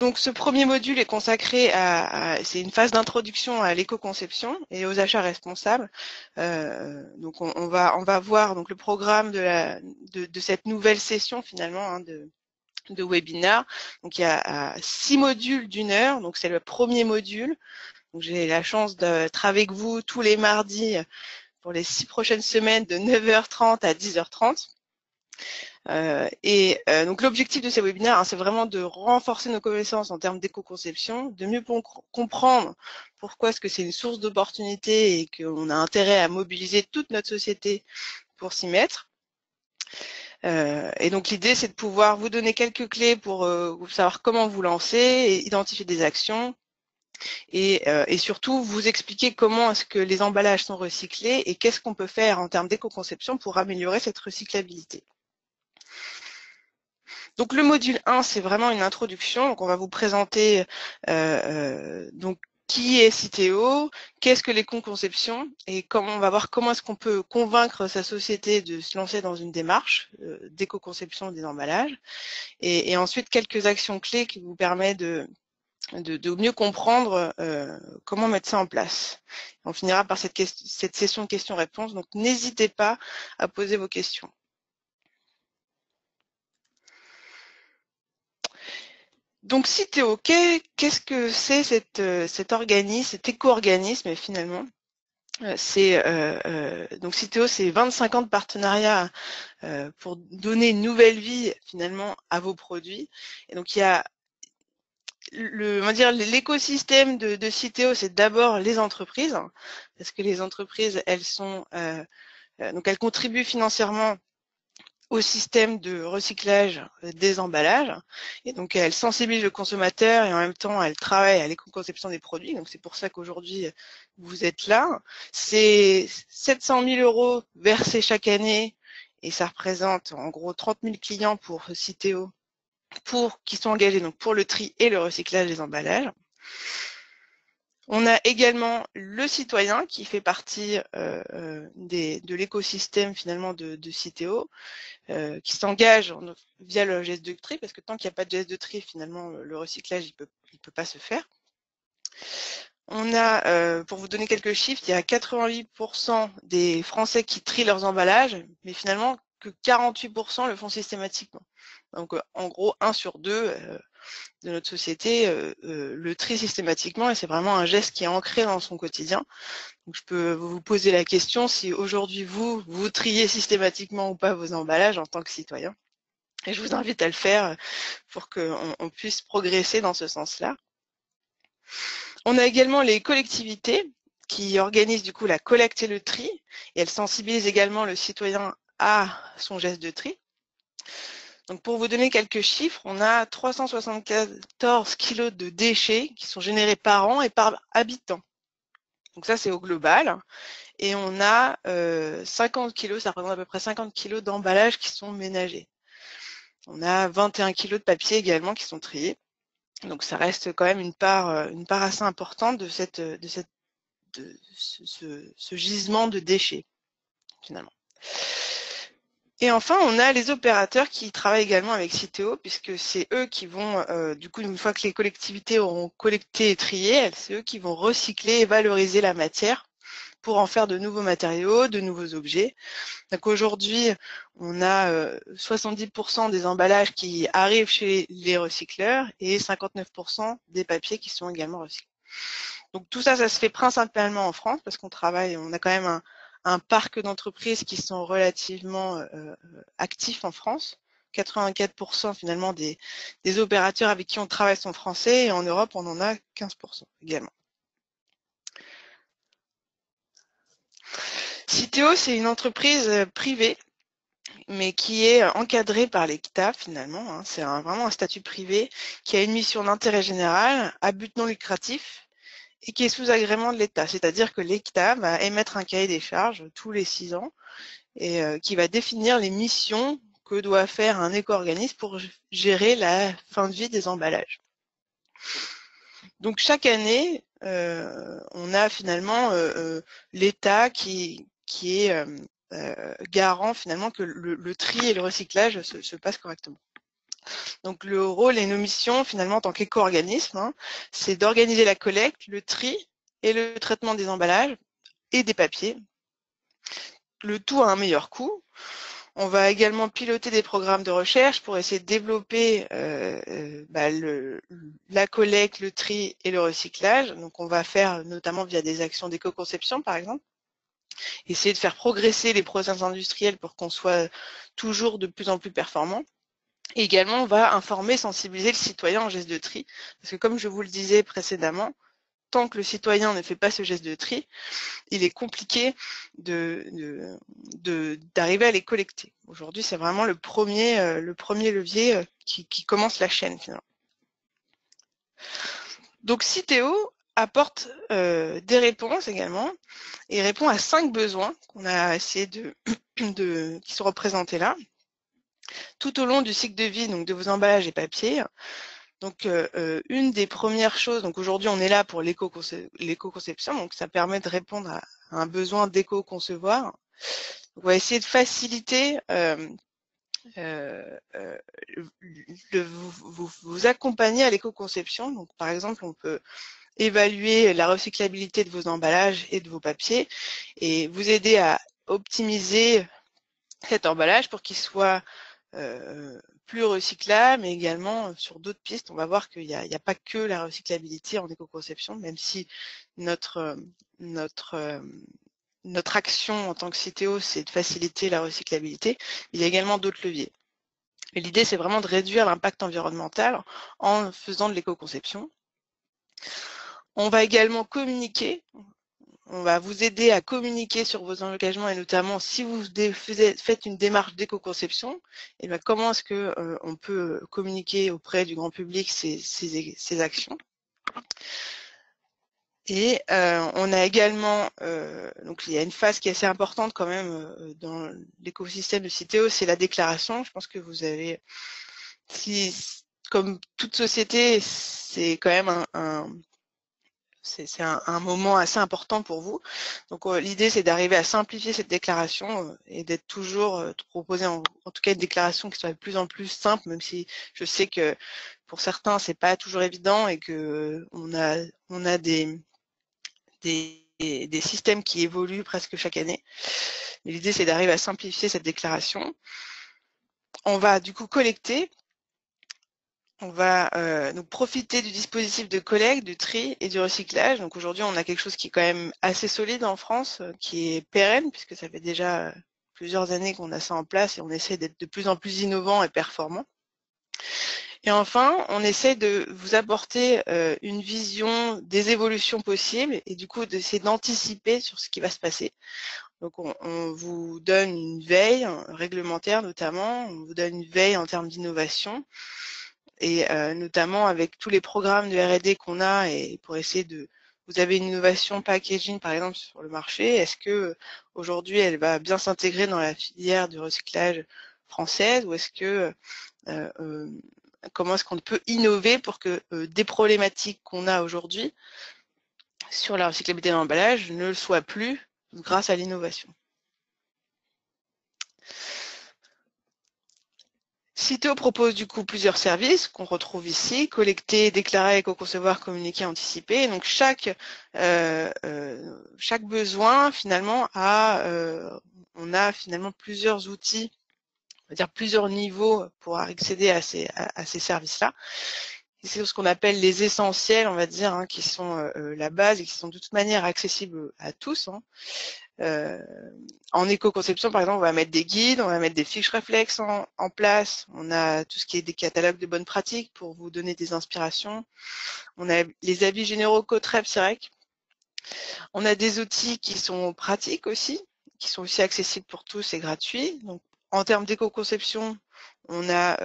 Donc ce premier module est consacré c'est une phase d'introduction à l'éco-conception et aux achats responsables. Donc on va voir donc le programme de cette nouvelle session finalement hein, de webinaire. Donc il y a 6 modules d'1 heure, donc c'est le premier module. Donc j'ai la chance d'être avec vous tous les mardis pour les 6 prochaines semaines de 9h30 à 10h30. Donc l'objectif de ces webinaires, hein, c'est vraiment de renforcer nos connaissances en termes d'éco-conception, de mieux comprendre pourquoi est-ce que c'est une source d'opportunité et qu'on a intérêt à mobiliser toute notre société pour s'y mettre. Et donc l'idée, c'est de pouvoir vous donner quelques clés pour savoir comment vous lancer, et identifier des actions, et surtout vous expliquer comment est-ce que les emballages sont recyclés et qu'est-ce qu'on peut faire en termes d'éco-conception pour améliorer cette recyclabilité. Donc le module 1, c'est vraiment une introduction. Donc on va vous présenter donc qui est Citeo, qu'est-ce que l'éco-conception et on va voir comment est-ce qu'on peut convaincre sa société de se lancer dans une démarche d'éco-conception des emballages. Et ensuite quelques actions clés qui vous permettent de mieux comprendre comment mettre ça en place. On finira par cette session de questions-réponses. Donc n'hésitez pas à poser vos questions. Donc Citeo, qu'est-ce que c'est cet organisme, cet éco-organisme finalement? Donc Citeo, c'est 25 ans de partenariat pour donner une nouvelle vie finalement à vos produits. Et donc il y a on va dire l'écosystème de Citeo, c'est d'abord les entreprises, parce que les entreprises, elles sont donc elles contribuent financièrement au système de recyclage des emballages, et donc elles sensibilisent le consommateur et en même temps elles travaillent à l'éco-conception des produits. Donc c'est pour ça qu'aujourd'hui vous êtes là. C'est 700 000 € versés chaque année et ça représente en gros 30 000 clients pour Citeo qui sont engagés donc pour le tri et le recyclage des emballages. On a également le citoyen qui fait partie de l'écosystème finalement de Citeo, qui s'engage via le geste de tri, parce que tant qu'il n'y a pas de geste de tri, finalement, le recyclage, il peut pas se faire. On a, pour vous donner quelques chiffres, il y a 88% des Français qui trient leurs emballages, mais finalement que 48% le font systématiquement. Donc, en gros, 1 sur 2 de notre société le trie systématiquement, et c'est vraiment un geste qui est ancré dans son quotidien. Donc, je peux vous poser la question si aujourd'hui vous triez systématiquement ou pas vos emballages en tant que citoyen. Et je vous invite à le faire pour qu'on puisse progresser dans ce sens-là. On a également les collectivités qui organisent du coup la collecte et le tri, et elles sensibilisent également le citoyen à son geste de tri. Donc pour vous donner quelques chiffres, on a 374 kilos de déchets qui sont générés par an et par habitant. Donc ça c'est au global. Et on a 50 kilos, ça représente à peu près 50 kilos d'emballages qui sont ménagés. On a 21 kilos de papier également qui sont triés. Donc ça reste quand même une part assez importante de ce gisement de déchets finalement. Et enfin, on a les opérateurs qui travaillent également avec Citeo, puisque c'est eux qui vont, du coup, une fois que les collectivités auront collecté et trié, c'est eux qui vont recycler et valoriser la matière pour en faire de nouveaux matériaux, de nouveaux objets. Donc aujourd'hui, on a 70% des emballages qui arrivent chez les recycleurs et 59% des papiers qui sont également recyclés. Donc tout ça, ça se fait principalement en France parce qu'on a quand même un parc d'entreprises qui sont relativement actifs en France. 84% finalement des opérateurs avec qui on travaille sont français, et en Europe, on en a 15% également. Citeo, c'est une entreprise privée, mais qui est encadrée par l'État finalement. Hein. C'est vraiment un statut privé qui a une mission d'intérêt général à but non lucratif et qui est sous agrément de l'État. C'est-à-dire que l'État va émettre un cahier des charges tous les 6 ans et qui va définir les missions que doit faire un éco-organisme pour gérer la fin de vie des emballages. Donc chaque année, on a finalement l'État qui est garant finalement que le tri et le recyclage se passent correctement. Donc le rôle et nos missions finalement en tant qu'éco-organisme, hein, c'est d'organiser la collecte, le tri et le traitement des emballages et des papiers, le tout à un meilleur coût. On va également piloter des programmes de recherche pour essayer de développer la collecte, le tri et le recyclage. Donc on va faire notamment via des actions d'éco-conception par exemple, essayer de faire progresser les process industriels pour qu'on soit toujours de plus en plus performant. Et également, on va informer, sensibiliser le citoyen en geste de tri. Parce que comme je vous le disais précédemment, tant que le citoyen ne fait pas ce geste de tri, il est compliqué d'arriver à les collecter. Aujourd'hui, c'est vraiment le premier levier qui commence la chaîne finalement. Donc Citeo apporte des réponses également et répond à 5 besoins qu'on a essayé qui sont représentés là. Tout au long du cycle de vie donc de vos emballages et papiers. Donc une des premières choses, donc aujourd'hui on est là pour l'éco-conception, donc ça permet de répondre à un besoin d'éco-concevoir. On va essayer de faciliter vous accompagner à l'éco-conception. Donc par exemple on peut évaluer la recyclabilité de vos emballages et de vos papiers et vous aider à optimiser cet emballage pour qu'il soit plus recyclable, mais également sur d'autres pistes. On va voir qu'il n'y a pas que la recyclabilité en éco-conception, même si notre action en tant que Citeo, c'est de faciliter la recyclabilité. Il y a également d'autres leviers. Et l'idée, c'est vraiment de réduire l'impact environnemental en faisant de l'éco-conception. On va également communiquer. On va vous aider à communiquer sur vos engagements et notamment si vous faites une démarche d'éco-conception, et bien comment est-ce que on peut communiquer auprès du grand public ces actions. Et on a également, donc il y a une phase qui est assez importante quand même dans l'écosystème de Citeo, c'est la déclaration. Je pense que vous avez, comme toute société, c'est quand même c'est un moment assez important pour vous. Donc l'idée c'est d'arriver à simplifier cette déclaration et d'être toujours proposer en tout cas une déclaration qui soit de plus en plus simple, même si je sais que pour certains c'est pas toujours évident et que on a des systèmes qui évoluent presque chaque année. Mais l'idée c'est d'arriver à simplifier cette déclaration. On va du coup collecter. On va donc profiter du dispositif de collecte, du tri et du recyclage. Donc aujourd'hui, on a quelque chose qui est quand même assez solide en France, qui est pérenne, puisque ça fait déjà plusieurs années qu'on a ça en place et on essaie d'être de plus en plus innovant et performant. Et enfin, on essaie de vous apporter une vision des évolutions possibles et du coup d'essayer d'anticiper sur ce qui va se passer. Donc on vous donne une veille réglementaire notamment, on vous donne une veille en termes d'innovation. Et notamment avec tous les programmes de R&D qu'on a et pour essayer de, vous avez une innovation packaging par exemple sur le marché, est-ce que aujourd'hui elle va bien s'intégrer dans la filière du recyclage française ou est-ce que comment est-ce qu'on peut innover pour que des problématiques qu'on a aujourd'hui sur la recyclabilité de l'emballage ne le soient plus grâce à l'innovation. Citeo propose du coup plusieurs services qu'on retrouve ici, collecter, déclarer, éco-concevoir, communiquer, anticiper. Donc chaque besoin finalement on a finalement plusieurs outils, on va dire plusieurs niveaux pour accéder à ces services-là. C'est ce qu'on appelle les essentiels, on va dire, hein, qui sont la base et qui sont de toute manière accessibles à tous. Hein. En éco-conception, par exemple, on va mettre des guides, on va mettre des fiches réflexes en place, on a tout ce qui est des catalogues de bonnes pratiques pour vous donner des inspirations, on a les avis généraux COTREP-CIREC, on a des outils qui sont pratiques aussi, qui sont aussi accessibles pour tous et gratuits. Donc, en termes d'éco-conception, on a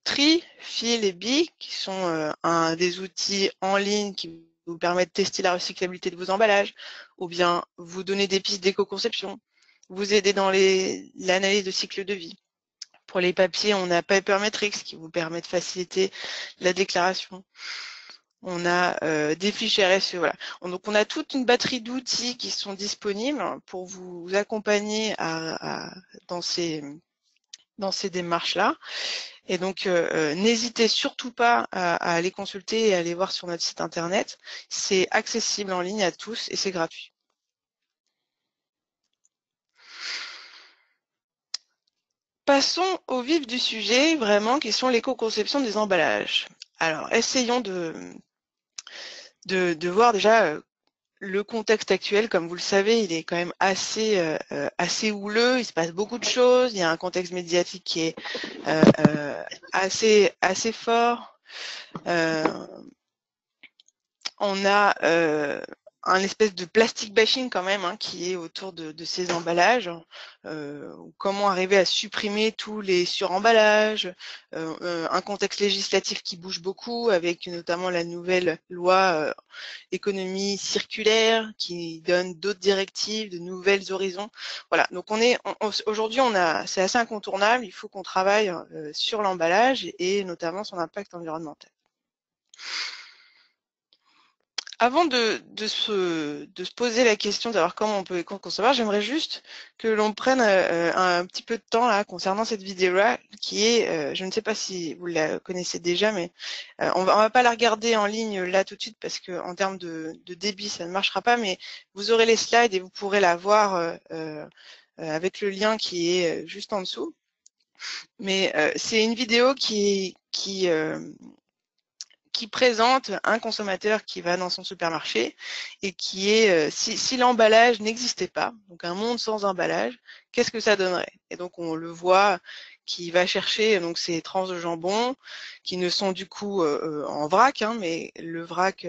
Tri, Fil et BIC, qui sont des outils en ligne qui vous permettent de tester la recyclabilité de vos emballages, ou bien vous donner des pistes d'éco-conception, vous aider dans l'analyse de cycle de vie. Pour les papiers, on a Papermetrics qui vous permet de faciliter la déclaration. On a des fiches RSE, voilà. Donc on a toute une batterie d'outils qui sont disponibles pour vous accompagner dans ces démarches-là. Et donc, n'hésitez surtout pas à aller consulter et à aller voir sur notre site internet. C'est accessible en ligne à tous et c'est gratuit. Passons au vif du sujet, vraiment, qui sont l'éco-conception des emballages. Alors, essayons de voir déjà le contexte actuel. Comme vous le savez, il est quand même assez houleux, il se passe beaucoup de choses, il y a un contexte médiatique qui est assez fort. On a un espèce de plastic bashing quand même qui est autour de ces emballages. Comment arriver à supprimer tous les suremballages, un contexte législatif qui bouge beaucoup avec notamment la nouvelle loi économie circulaire qui donne d'autres directives, de nouvelles horizons. Voilà, donc aujourd'hui c'est assez incontournable, il faut qu'on travaille sur l'emballage et notamment son impact environnemental. Avant de se poser la question d'avoir comment on peut éco-concevoir, j'aimerais juste que l'on prenne un petit peu de temps là concernant cette vidéo-là, qui est, je ne sais pas si vous la connaissez déjà, mais on va pas la regarder en ligne là tout de suite parce que en termes de débit, ça ne marchera pas, mais vous aurez les slides et vous pourrez la voir avec le lien qui est juste en dessous. Mais c'est une vidéo qui présente un consommateur qui va dans son supermarché et qui est, si l'emballage n'existait pas, donc un monde sans emballage, qu'est-ce que ça donnerait? Et donc on le voit qui va chercher donc ces tranches de jambon qui ne sont du coup en vrac, mais le vrac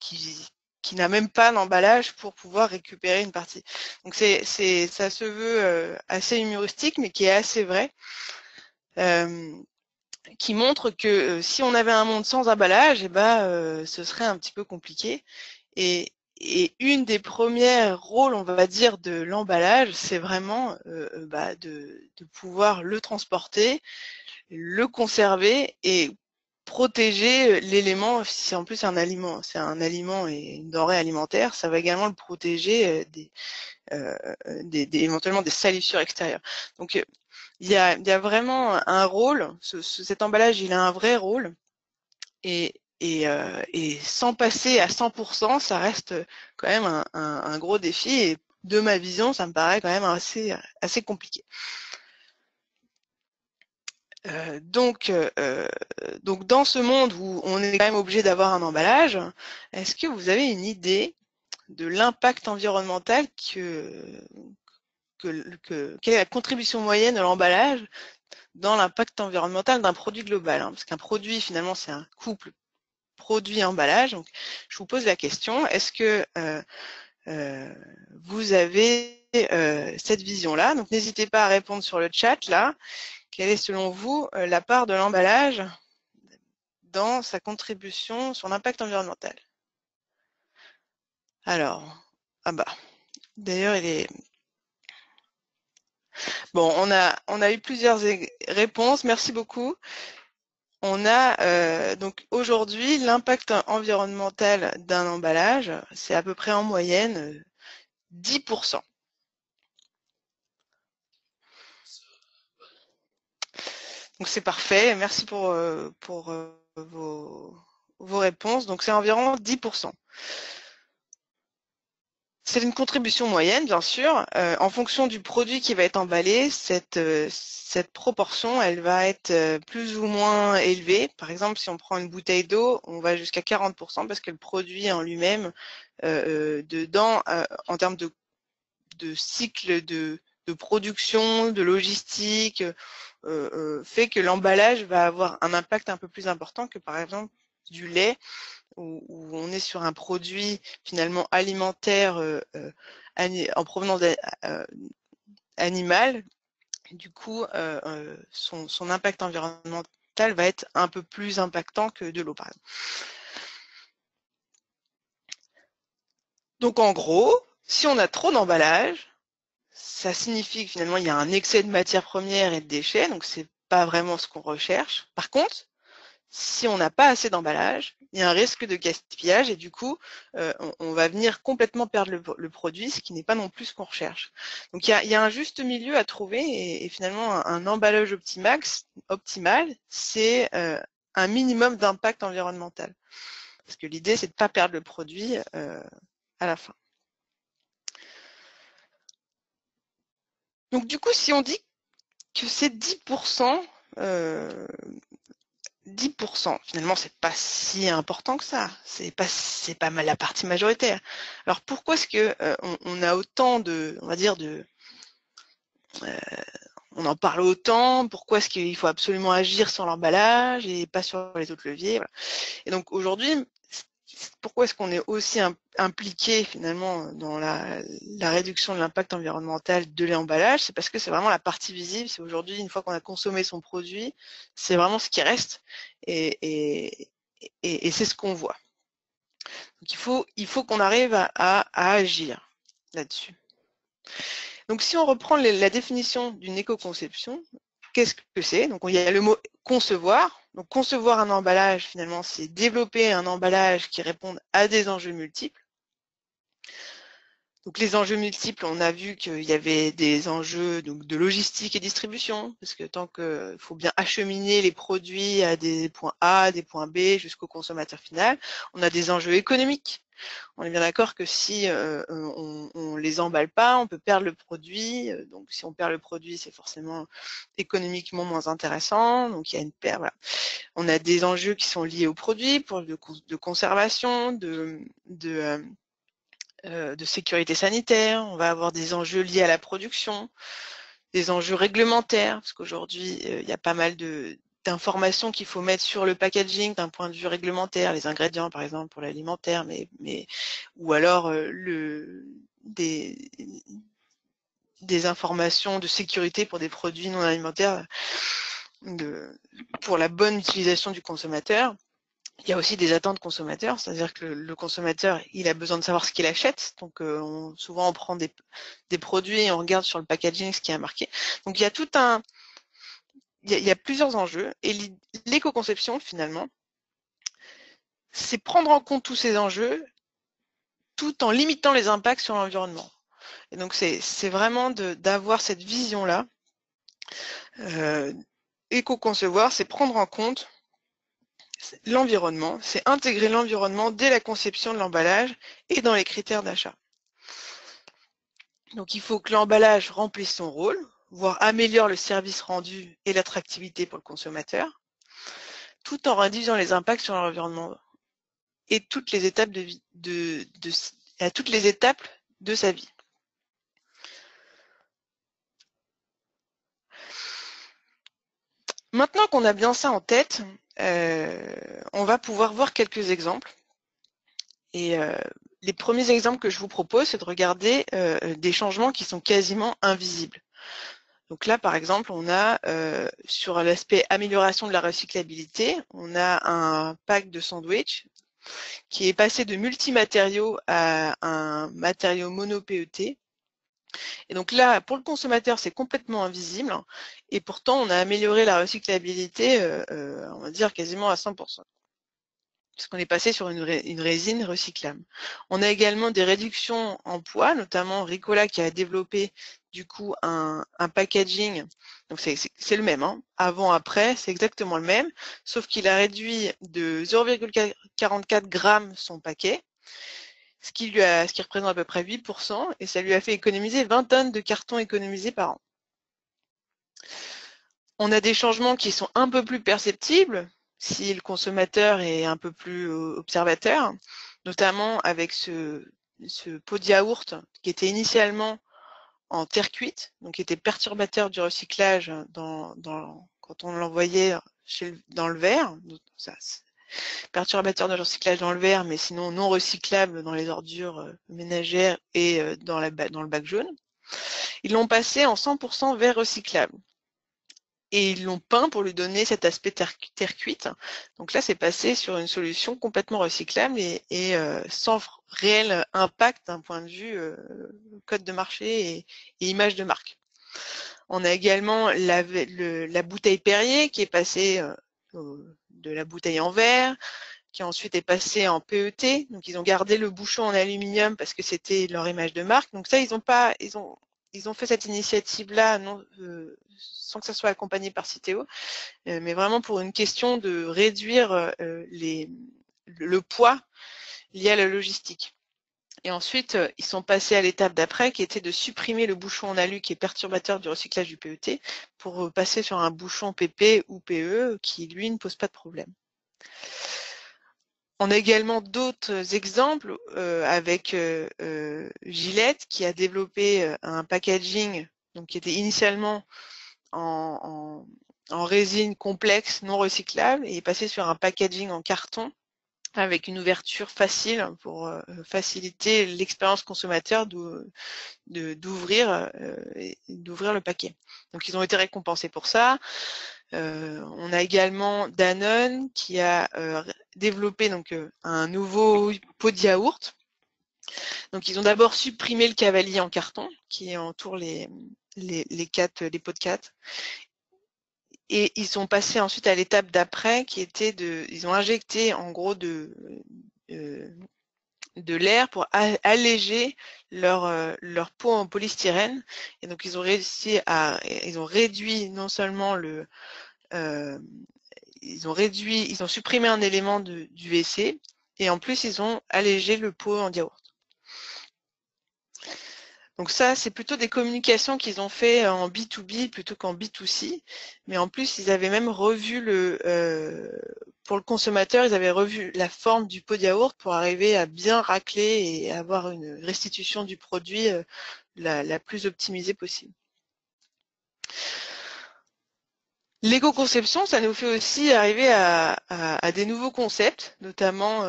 qui n'a même pas d'emballage pour pouvoir récupérer une partie. Donc ça se veut assez humoristique, mais qui est assez vrai. Qui montre que si on avait un monde sans emballage, ce serait un petit peu compliqué. Et une des premières rôles, on va dire, de l'emballage, c'est vraiment de pouvoir le transporter, le conserver et protéger l'élément. Si en plus c'est un aliment et une denrée alimentaire, ça va également le protéger éventuellement des salissures extérieures. Donc il y a vraiment un rôle, cet emballage, il a un vrai rôle, et sans passer à 100%, ça reste quand même un gros défi, et de ma vision, ça me paraît quand même assez compliqué. Donc dans ce monde où on est quand même obligé d'avoir un emballage, est-ce que vous avez une idée de l'impact environnemental quelle est la contribution moyenne de l'emballage dans l'impact environnemental d'un produit global, parce qu'un produit, finalement, c'est un couple produit-emballage. Donc, je vous pose la question, est-ce que vous avez cette vision-là? Donc, n'hésitez pas à répondre sur le chat, là. Quelle est, selon vous, la part de l'emballage dans sa contribution sur l'impact environnemental? Alors, d'ailleurs, il est... Bon, on a eu plusieurs réponses, merci beaucoup. On a donc aujourd'hui l'impact environnemental d'un emballage, c'est à peu près en moyenne 10%. Donc c'est parfait, merci pour vos réponses. Donc c'est environ 10%. C'est une contribution moyenne, bien sûr. En fonction du produit qui va être emballé, cette proportion, elle va être plus ou moins élevée. Par exemple, si on prend une bouteille d'eau, on va jusqu'à 40% parce que le produit en lui-même, dedans, en termes de cycle de production, de logistique, fait que l'emballage va avoir un impact un peu plus important que, par exemple, du lait, où on est sur un produit finalement alimentaire en provenance animale. Du coup, son impact environnemental va être un peu plus impactant que de l'eau, par exemple. Donc en gros, si on a trop d'emballage, ça signifie que finalement il y a un excès de matières premières et de déchets, donc c'est pas vraiment ce qu'on recherche. Par contre, si on n'a pas assez d'emballage, il y a un risque de gaspillage et du coup, on va venir complètement perdre le produit, ce qui n'est pas non plus ce qu'on recherche. Donc, il y a un juste milieu à trouver et finalement, un emballage optimal, c'est un minimum d'impact environnemental. Parce que l'idée, c'est de ne pas perdre le produit à la fin. Donc, du coup, si on dit que c'est 10%, 10%, finalement, c'est pas si important que ça. C'est pas mal la partie majoritaire. Alors pourquoi est-ce que on a autant de, on va dire on en parle autant? Pourquoi est-ce qu'il faut absolument agir sur l'emballage et pas sur les autres leviers? Voilà. Et donc aujourd'hui, pourquoi est-ce qu'on est aussi impliqué finalement dans la réduction de l'impact environnemental de l'emballage? C'est parce que c'est vraiment la partie visible. C'est aujourd'hui, une fois qu'on a consommé son produit, c'est vraiment ce qui reste et c'est ce qu'on voit. Donc il faut qu'on arrive à agir là-dessus. Donc si on reprend la définition d'une éco-conception, qu'est-ce que c'est? Donc il y a le mot concevoir. Donc concevoir un emballage, finalement, c'est développer un emballage qui réponde à des enjeux multiples. Donc les enjeux multiples, on a vu qu'il y avait des enjeux donc, de logistique et distribution, parce que tant qu'il faut bien acheminer les produits à des points A, des points B, jusqu'au consommateur final, on a des enjeux économiques. On est bien d'accord que si on les emballe pas, on peut perdre le produit. Donc si on perd le produit, c'est forcément économiquement moins intéressant. Donc il y a une perte. Voilà. On a des enjeux qui sont liés au produit, de conservation, de sécurité sanitaire. On va avoir des enjeux liés à la production, des enjeux réglementaires, parce qu'aujourd'hui il y a pas mal d'informations qu'il faut mettre sur le packaging d'un point de vue réglementaire, les ingrédients par exemple pour l'alimentaire, ou alors des informations de sécurité pour des produits non alimentaires pour la bonne utilisation du consommateur. Il y a aussi des attentes consommateurs, c'est-à-dire que le consommateur, il a besoin de savoir ce qu'il achète. Donc, souvent, on prend des produits et on regarde sur le packaging ce qui est marqué. Donc, il y a il y a plusieurs enjeux. Et l'éco-conception, finalement, c'est prendre en compte tous ces enjeux tout en limitant les impacts sur l'environnement. Et donc, c'est vraiment d'avoir cette vision-là. Éco-concevoir, c'est prendre en compte l'environnement, c'est intégrer l'environnement dès la conception de l'emballage et dans les critères d'achat. Donc il faut que l'emballage remplisse son rôle, voire améliore le service rendu et l'attractivité pour le consommateur, tout en réduisant les impacts sur l'environnement et toutes les étapes à toutes les étapes de sa vie. Maintenant qu'on a bien ça en tête, on va pouvoir voir quelques exemples. Et les premiers exemples que je vous propose, c'est de regarder des changements qui sont quasiment invisibles. Donc là, par exemple, on a sur l'aspect amélioration de la recyclabilité, on a un pack de sandwich qui est passé de multimatériaux à un matériau mono-PET. Et donc là, pour le consommateur, c'est complètement invisible. Et pourtant, on a amélioré la recyclabilité, on va dire quasiment à 100%. Puisqu'on est passé sur une résine recyclable. On a également des réductions en poids, notamment Ricola qui a développé du coup un packaging, donc c'est le même, hein. Avant, après, c'est exactement le même, sauf qu'il a réduit de 0,44 grammes son paquet, ce qui représente à peu près 8%, et ça lui a fait économiser 20 tonnes de carton économisés par an. On a des changements qui sont un peu plus perceptibles, si le consommateur est un peu plus observateur, notamment avec ce pot de yaourt qui était initialement en terre cuite, donc qui était perturbateur du recyclage quand on l'envoyait dans le verre, ça, perturbateur de recyclage dans le verre, mais sinon non recyclable dans les ordures ménagères et dans le bac jaune. Ils l'ont passé en 100% verre recyclable. Et ils l'ont peint pour lui donner cet aspect terre cuite. Donc là, c'est passé sur une solution complètement recyclable et sans réel impact d'un point de vue code de marché et image de marque. On a également la bouteille Perrier qui est passée de la bouteille en verre, qui ensuite est passé en PET. Donc ils ont gardé le bouchon en aluminium parce que c'était leur image de marque. Donc ça, ils ont fait cette initiative-là sans que ça soit accompagné par Citeo, mais vraiment pour une question de réduire le poids lié à la logistique. Et ensuite, ils sont passés à l'étape d'après, qui était de supprimer le bouchon en alu qui est perturbateur du recyclage du PET, pour passer sur un bouchon PP ou PE qui, lui, ne pose pas de problème. On a également d'autres exemples avec Gillette, qui a développé un packaging donc, qui était initialement en résine complexe, non recyclable, et est passé sur un packaging en carton avec une ouverture facile pour faciliter l'expérience consommateur d'ouvrir le paquet. Donc ils ont été récompensés pour ça. On a également Danone qui a développé donc un nouveau pot de yaourt. Donc ils ont d'abord supprimé le cavalier en carton qui entoure les pots de 4. Et ils sont passés ensuite à l'étape d'après qui était ils ont injecté en gros de l'air pour alléger leur peau en polystyrène. Et donc ils ont réduit non seulement ils ont supprimé un élément du WC et en plus ils ont allégé le pot en yaourt. Donc ça, c'est plutôt des communications qu'ils ont fait en B2B plutôt qu'en B2C. Mais en plus, ils avaient même revu pour le consommateur, ils avaient revu la forme du pot de yaourt pour arriver à bien racler et avoir une restitution du produit la plus optimisée possible. L'éco-conception, ça nous fait aussi arriver à des nouveaux concepts, notamment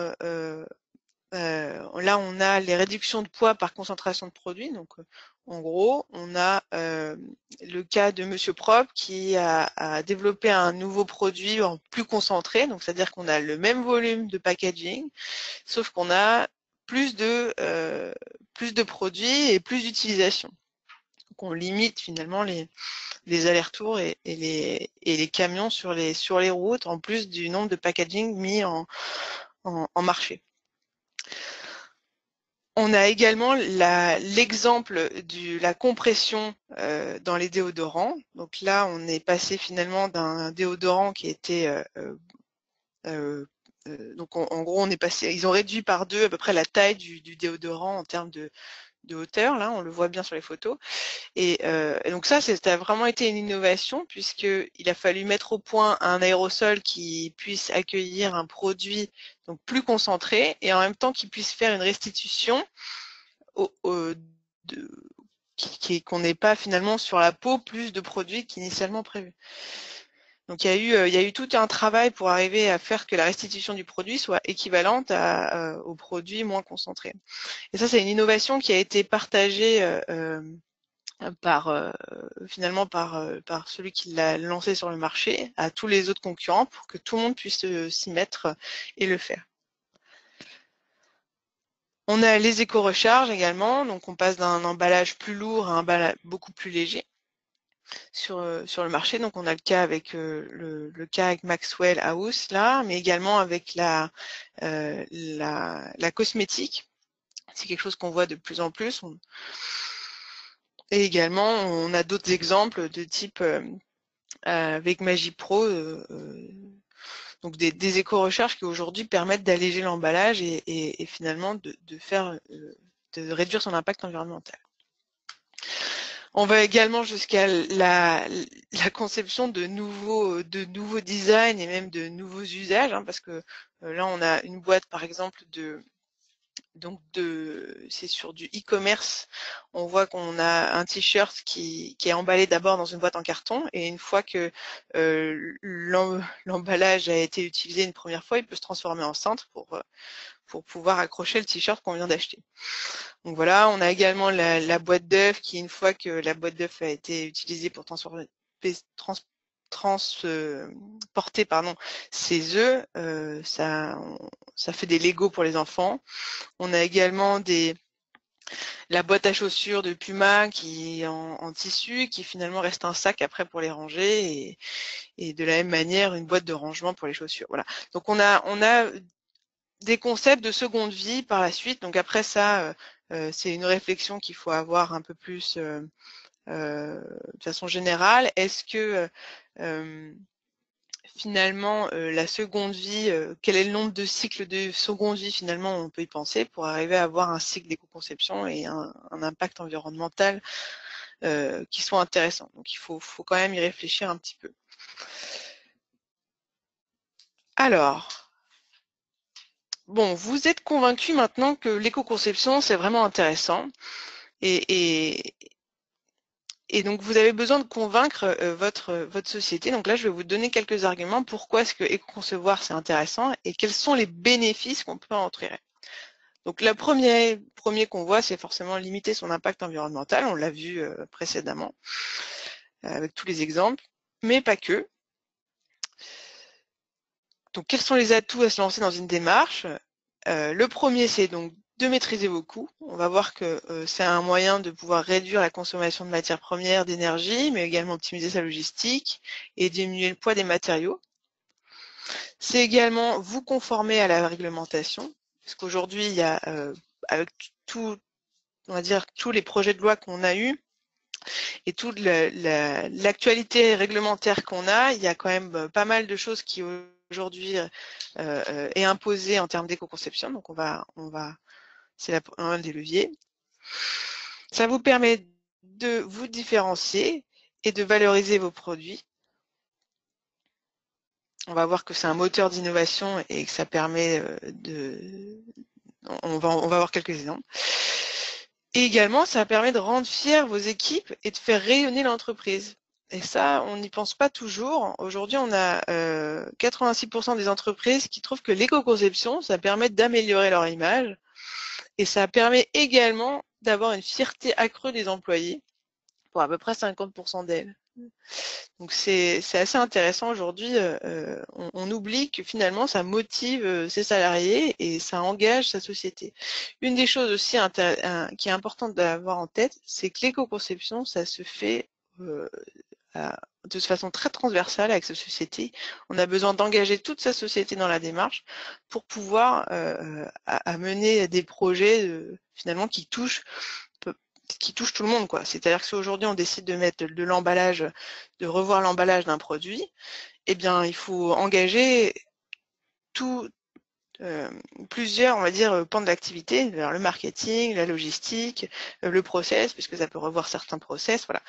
là, on a les réductions de poids par concentration de produits. Donc, en gros, on a le cas de Monsieur Propre qui a développé un nouveau produit en plus concentré. Donc, c'est-à-dire qu'on a le même volume de packaging, sauf qu'on a plus de produits et plus d'utilisation. Donc, on limite finalement les allers-retours et les camions sur les routes, en plus du nombre de packaging mis en marché. On a également l'exemple de la compression dans les déodorants. Donc là, on est passé finalement d'un déodorant qui était donc en gros, ils ont réduit par 2 à peu près la taille du déodorant en termes de hauteur. Là, on le voit bien sur les photos. Et donc ça a vraiment été une innovation puisqu'il a fallu mettre au point un aérosol qui puisse accueillir un produit donc plus concentré et en même temps qui puisse faire une restitution qu'on n'ait pas finalement sur la peau plus de produits qu'initialement prévu. Donc il y a eu tout un travail pour arriver à faire que la restitution du produit soit équivalente aux produits moins concentrés. Et ça, c'est une innovation qui a été partagée finalement par celui qui l'a lancé sur le marché à tous les autres concurrents pour que tout le monde puisse s'y mettre et le faire. On a les éco-recharges également, donc on passe d'un emballage plus lourd à un emballage beaucoup plus léger sur le marché. Donc on a le cas avec le cas avec Maxwell House là, mais également avec la cosmétique. C'est quelque chose qu'on voit de plus en plus. Et également, on a d'autres exemples de type avec Magipro, donc des éco-recharges qui aujourd'hui permettent d'alléger l'emballage et finalement de réduire son impact environnemental. On va également jusqu'à la conception de nouveaux designs et même de nouveaux usages, hein, parce que là on a une boîte par exemple c'est sur du e-commerce. On voit qu'on a un t-shirt qui est emballé d'abord dans une boîte en carton et une fois que l'emballage a été utilisé une première fois, il peut se transformer en cintre pour pouvoir accrocher le t-shirt qu'on vient d'acheter. Donc voilà, on a également la boîte d'œufs qui, une fois que la boîte d'œufs a été utilisée pour transporter ses œufs, ça fait des Legos pour les enfants. On a également des la boîte à chaussures de Puma qui est en tissu, qui finalement reste un sac après pour les ranger, et de la même manière une boîte de rangement pour les chaussures. Voilà. Donc on a des concepts de seconde vie par la suite. Donc après ça, c'est une réflexion qu'il faut avoir un peu plus de façon générale. Est-ce que finalement la seconde vie, quel est le nombre de cycles de seconde vie finalement on peut y penser pour arriver à avoir un cycle d'éco-conception et un impact environnemental qui soit intéressant. Donc il faut quand même y réfléchir un petit peu. Alors, bon, vous êtes convaincu maintenant que l'éco-conception c'est vraiment intéressant et donc vous avez besoin de convaincre votre société. Donc là je vais vous donner quelques arguments pourquoi est-ce que éco-concevoir c'est intéressant et quels sont les bénéfices qu'on peut en tirer. Donc le premier qu'on voit, c'est forcément limiter son impact environnemental, on l'a vu précédemment avec tous les exemples, mais pas que. Donc quels sont les atouts à se lancer dans une démarche? Le premier, c'est donc de maîtriser vos coûts. On va voir que c'est un moyen de pouvoir réduire la consommation de matières premières, d'énergie, mais également optimiser sa logistique et diminuer le poids des matériaux. C'est également vous conformer à la réglementation, parce qu'aujourd'hui, il y a, avec tout, on va dire, tous les projets de loi qu'on a eus et toute l'actualité réglementaire qu'on a, il y a quand même pas mal de choses qui aujourd'hui est imposée en termes d'éco-conception. Donc c'est un des leviers. Ça vous permet de vous différencier et de valoriser vos produits. On va voir que c'est un moteur d'innovation et que ça permet on va voir quelques exemples. Et également, ça permet de rendre fiers vos équipes et de faire rayonner l'entreprise. Et ça, on n'y pense pas toujours. Aujourd'hui, on a 86% des entreprises qui trouvent que l'éco-conception, ça permet d'améliorer leur image et ça permet également d'avoir une fierté accrue des employés pour à peu près 50% d'elles. Donc c'est assez intéressant aujourd'hui. On oublie que finalement ça motive ses salariés et ça engage sa société. Une des choses aussi qui est importante d'avoir en tête, c'est que l'éco-conception, ça se fait de façon très transversale avec sa société. On a besoin d'engager toute sa société dans la démarche pour pouvoir à mener des projets finalement qui touchent tout le monde, quoi. C'est-à-dire que si aujourd'hui on décide de mettre de l'emballage, de revoir l'emballage d'un produit, eh bien il faut engager plusieurs, on va dire, pans de l'activité, le marketing, la logistique, le process, puisque ça peut revoir certains process, voilà.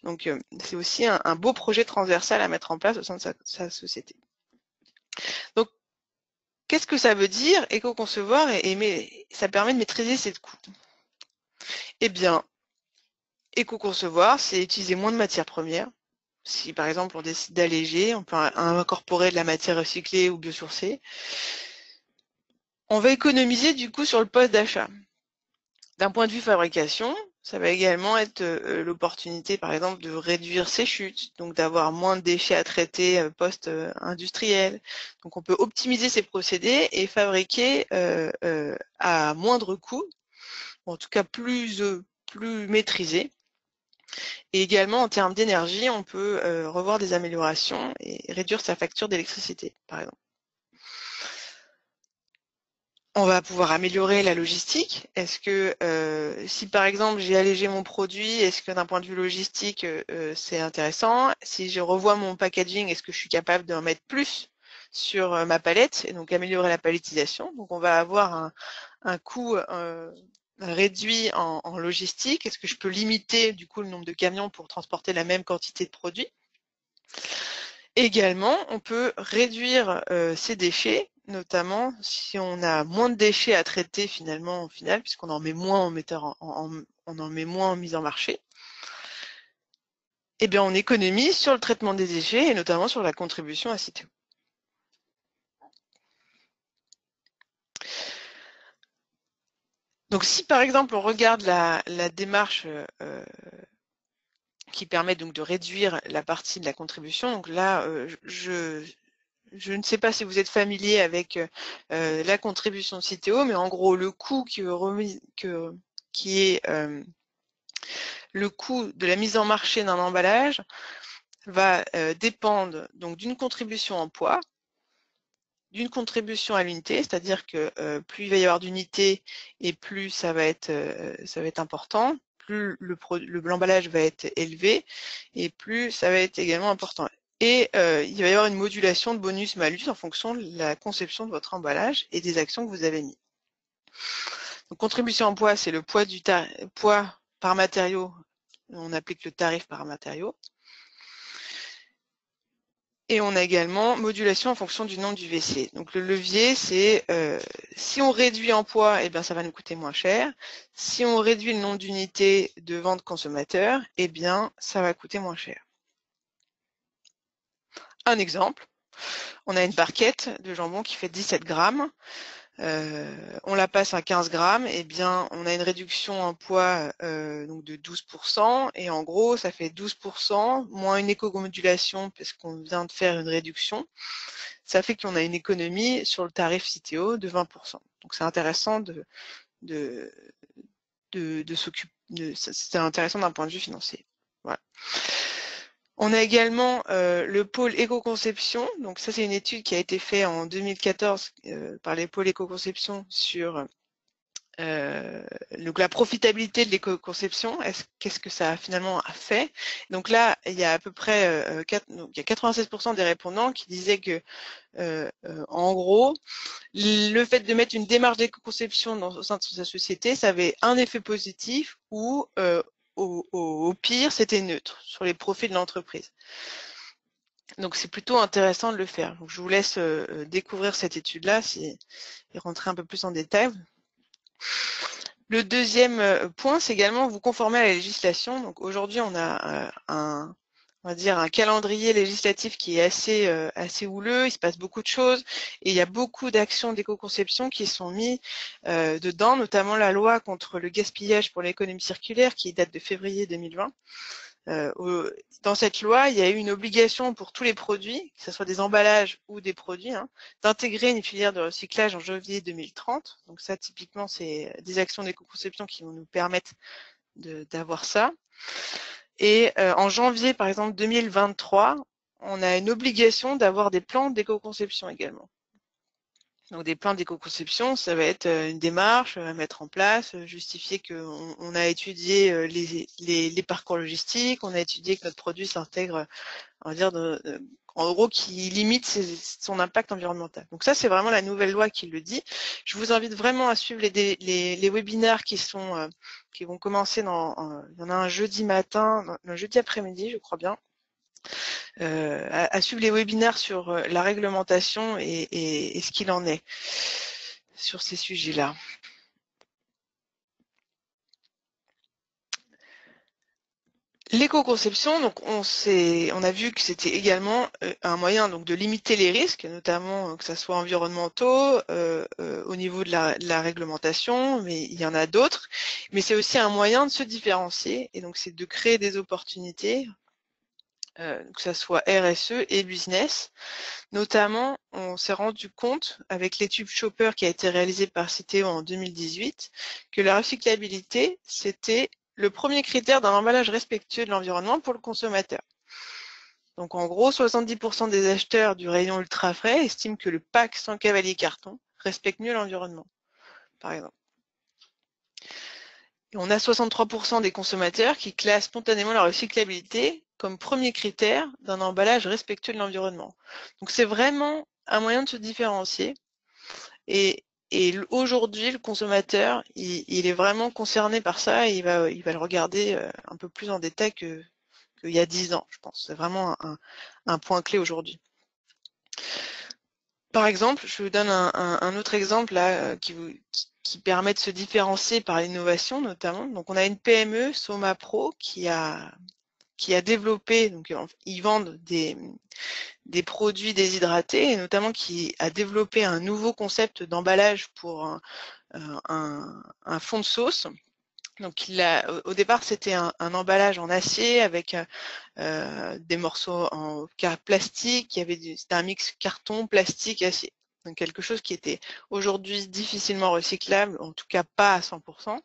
Donc c'est aussi un beau projet transversal à mettre en place au sein de sa société. Donc qu'est-ce que ça veut dire éco-concevoir et ça permet de maîtriser ses coûts? Eh bien, éco-concevoir, c'est utiliser moins de matières premières. Si par exemple on décide d'alléger, on peut incorporer de la matière recyclée ou biosourcée. On va économiser du coup sur le poste d'achat. D'un point de vue fabrication, ça va également être l'opportunité par exemple de réduire ses chutes, donc d'avoir moins de déchets à traiter post-industriel. Donc on peut optimiser ses procédés et fabriquer à moindre coût, en tout cas plus maîtrisé. Et également, en termes d'énergie, on peut revoir des améliorations et réduire sa facture d'électricité, par exemple. On va pouvoir améliorer la logistique. Est-ce que si par exemple j'ai allégé mon produit, est-ce que d'un point de vue logistique c'est intéressant? Si je revois mon packaging, est-ce que je suis capable d'en mettre plus sur ma palette et donc améliorer la palettisation? Donc on va avoir un coût réduit en logistique. Est-ce que je peux limiter du coup le nombre de camions pour transporter la même quantité de produits? Également, on peut réduire ces déchets, notamment si on a moins de déchets à traiter finalement au final, puisqu'on en met moins on en met moins en mise en marché. Eh bien, on économise sur le traitement des déchets et notamment sur la contribution à Citeo. Donc, si par exemple on regarde la démarche qui permet donc de réduire la partie de la contribution, donc là, je ne sais pas si vous êtes familier avec la contribution de Citeo, mais en gros, le coût que qui est le coût de la mise en marché d'un emballage, va dépendre donc d'une contribution en poids, d'une contribution à l'unité, c'est-à-dire que plus il va y avoir d'unités et plus ça va être important, plus l'emballage va être élevé et plus ça va être également important. Et il va y avoir une modulation de bonus-malus en fonction de la conception de votre emballage et des actions que vous avez mis. Donc, contribution en poids, c'est le poids du poids par matériau. On applique le tarif par matériau. Et on a également modulation en fonction du nombre du WC. Donc le levier, c'est si on réduit en poids, eh bien ça va nous coûter moins cher. Si on réduit le nombre d'unités de vente consommateur, eh bien ça va coûter moins cher. Un exemple, on a une barquette de jambon qui fait 17 grammes. On la passe à 15 grammes, eh bien, on a une réduction en poids donc de 12%, et en gros, ça fait 12% moins une éco-modulation parce qu'on vient de faire une réduction. Ça fait qu'on a une économie sur le tarif CITEO de 20%. Donc, c'est intéressant s'occuper. C'est intéressant d'un point de vue financier. Voilà. On a également le pôle éco-conception. Donc ça, c'est une étude qui a été faite en 2014 par les pôles éco-conception sur donc la profitabilité de l'éco-conception. Qu'est-ce que ça a finalement fait? Donc là, il y a à peu près il y a 96% des répondants qui disaient que en gros, le fait de mettre une démarche d'éco-conception au sein de sa société, ça avait un effet positif ou au pire, c'était neutre sur les profits de l'entreprise. Donc, c'est plutôt intéressant de le faire. Donc, je vous laisse découvrir cette étude-là et rentrer un peu plus en détail. Le deuxième point, c'est également vous conformer à la législation. Donc, aujourd'hui, on a on va dire un calendrier législatif qui est assez houleux, il se passe beaucoup de choses et il y a beaucoup d'actions d'éco-conception qui sont mises dedans, notamment la loi contre le gaspillage pour l'économie circulaire qui date de février 2020. Dans cette loi, il y a eu une obligation pour tous les produits, que ce soit des emballages ou des produits, d'intégrer une filière de recyclage en janvier 2030. Donc ça, typiquement, c'est des actions d'éco-conception qui vont nous permettre d'avoir ça. Et en janvier, par exemple, 2023, on a une obligation d'avoir des plans d'éco-conception également. Donc des plans d'éco-conception, ça va être une démarche à mettre en place, justifier qu'on a étudié les parcours logistiques, on a étudié que notre produit s'intègre, on va dire, en gros, qui limite son impact environnemental. Donc ça, c'est vraiment la nouvelle loi qui le dit. Je vous invite vraiment à suivre les webinaires qui vont commencer il y en a un jeudi matin, un jeudi après-midi, je crois bien. À suivre les webinaires sur la réglementation et ce qu'il en est sur ces sujets-là. L'éco-conception, donc on a vu que c'était également un moyen donc de limiter les risques, notamment que ce soit environnementaux, au niveau de la réglementation, mais il y en a d'autres. Mais c'est aussi un moyen de se différencier, et donc c'est de créer des opportunités, que ce soit RSE et business. Notamment, on s'est rendu compte, avec l'étude Shopper qui a été réalisée par Citeo en 2018, que la recyclabilité, c'était le premier critère d'un emballage respectueux de l'environnement pour le consommateur. Donc en gros, 70% des acheteurs du rayon ultra frais estiment que le pack sans cavalier carton respecte mieux l'environnement, par exemple. Et on a 63% des consommateurs qui classent spontanément la recyclabilité comme premier critère d'un emballage respectueux de l'environnement. Donc c'est vraiment un moyen de se différencier. Et aujourd'hui, le consommateur, il est vraiment concerné par ça et il va le regarder un peu plus en détail qu'il y a 10 ans, je pense. C'est vraiment un point clé aujourd'hui. Par exemple, je vous donne un autre exemple là qui permet de se différencier par l'innovation notamment. Donc on a une PME, Soma Pro, qui a développé, donc ils vendent des produits déshydratés et notamment qui a développé un nouveau concept d'emballage pour un fond de sauce. Donc au départ c'était un emballage en acier avec des morceaux en plastique, c'était un mix carton, plastique, acier. Donc quelque chose qui était aujourd'hui difficilement recyclable, en tout cas pas à 100%.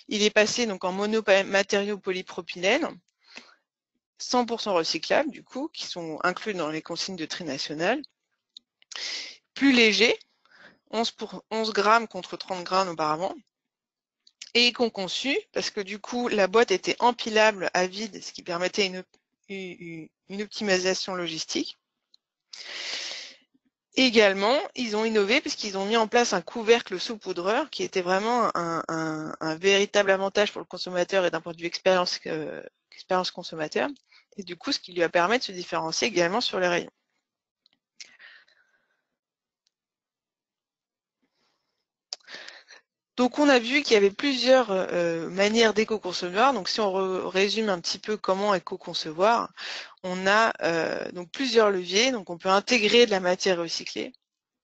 il est passé donc en monomatériaux polypropylène, 100% recyclables du coup, qui sont inclus dans les consignes de tri national, plus léger, 11 grammes contre 30 grammes auparavant, et éco-conçu, parce que du coup la boîte était empilable à vide, ce qui permettait une optimisation logistique. Également, ils ont innové puisqu'ils ont mis en place un couvercle saupoudreur qui était vraiment un véritable avantage pour le consommateur et d'un point de vue expérience consommateur. Et du coup, ce qui lui a permis de se différencier également sur les rayons. Donc, on a vu qu'il y avait plusieurs manières d'éco-concevoir. Donc, si on résume un petit peu comment éco-concevoir, on a donc plusieurs leviers. Donc, on peut intégrer de la matière recyclée.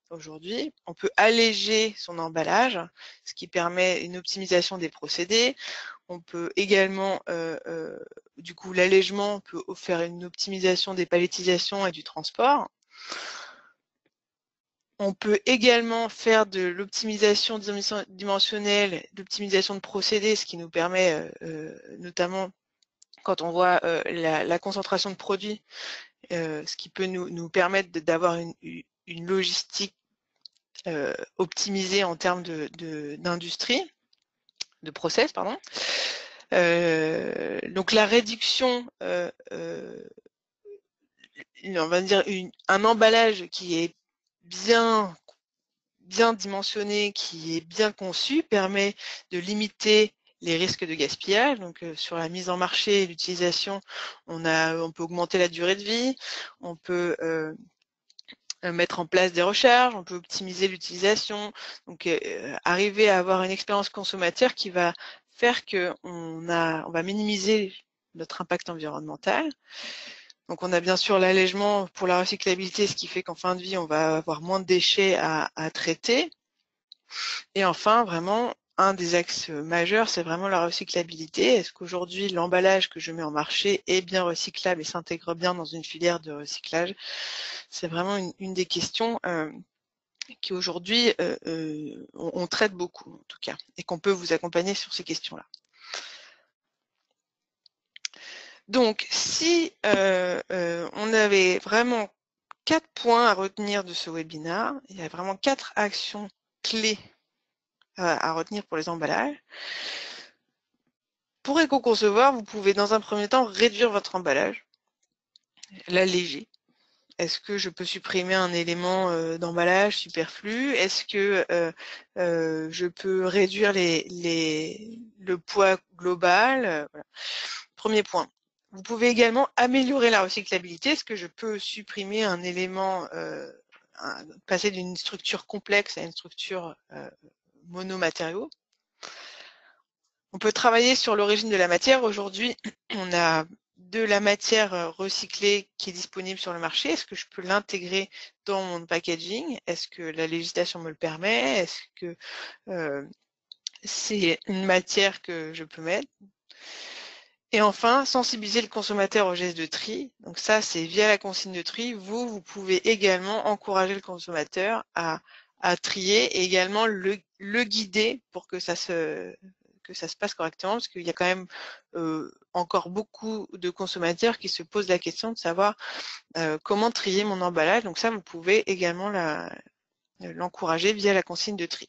Aujourd'hui, on peut alléger son emballage, ce qui permet une optimisation des procédés. On peut également, du coup, l'allègement peut faire une optimisation des palettisations et du transport. On peut également faire de l'optimisation dimensionnelle, d'optimisation de procédés, ce qui nous permet, notamment quand on voit la concentration de produits, ce qui peut nous permettre d'avoir une logistique optimisée en termes d'industrie, de process, pardon. Donc la réduction, on va dire un emballage qui est bien dimensionné, qui est bien conçu, permet de limiter les risques de gaspillage. Donc sur la mise en marché et l'utilisation, on peut augmenter la durée de vie, on peut mettre en place des recharges, on peut optimiser l'utilisation, donc arriver à avoir une expérience consommateur qui va faire qu'on va minimiser notre impact environnemental. Donc on a bien sûr l'allègement pour la recyclabilité, ce qui fait qu'en fin de vie, on va avoir moins de déchets à traiter. Et enfin, vraiment, un des axes majeurs, c'est vraiment la recyclabilité. Est-ce qu'aujourd'hui, l'emballage que je mets en marché est bien recyclable et s'intègre bien dans une filière de recyclage? C'est vraiment une des questions qui aujourd'hui, on traite beaucoup, en tout cas, et qu'on peut vous accompagner sur ces questions-là. Donc, si on avait vraiment 4 points à retenir de ce webinaire, il y a vraiment 4 actions clés à retenir pour les emballages. Pour éco-concevoir, vous pouvez dans un premier temps réduire votre emballage, l'alléger. Est-ce que je peux supprimer un élément d'emballage superflu? Est-ce que je peux réduire le poids global? Voilà. Premier point. Vous pouvez également améliorer la recyclabilité. Est-ce que je peux supprimer un élément, passer d'une structure complexe à une structure monomatériaux? On peut travailler sur l'origine de la matière. Aujourd'hui, on a de la matière recyclée qui est disponible sur le marché. Est-ce que je peux l'intégrer dans mon packaging? Est-ce que la législation me le permet? Est-ce que c'est une matière que je peux mettre? Et enfin, sensibiliser le consommateur au geste de tri. Donc ça, c'est via la consigne de tri. Vous pouvez également encourager le consommateur à trier et également le guider pour que ça se passe correctement, parce qu'il y a quand même encore beaucoup de consommateurs qui se posent la question de savoir comment trier mon emballage. Donc ça, vous pouvez également l'encourager via la consigne de tri.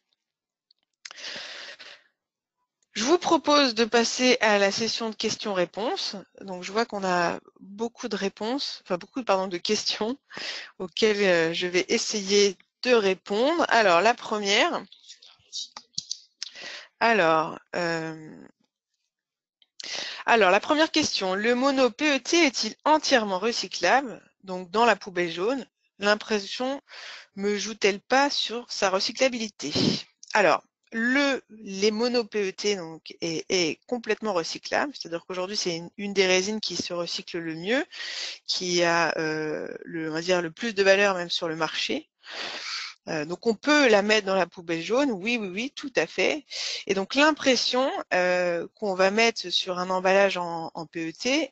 Je vous propose de passer à la session de questions-réponses. Donc je vois qu'on a beaucoup de réponses, enfin beaucoup de questions auxquelles je vais essayer de répondre. Alors la première. Alors la première question, le mono PET est-il entièrement recyclable? Donc dans la poubelle jaune, l'impression me joue-t-elle pas sur sa recyclabilité? Alors, les mono PET donc, est complètement recyclable, c'est-à-dire qu'aujourd'hui c'est une des résines qui se recycle le mieux, qui a on va dire le plus de valeur même sur le marché. Donc on peut la mettre dans la poubelle jaune, oui, tout à fait. Et donc l'impression qu'on va mettre sur un emballage en PET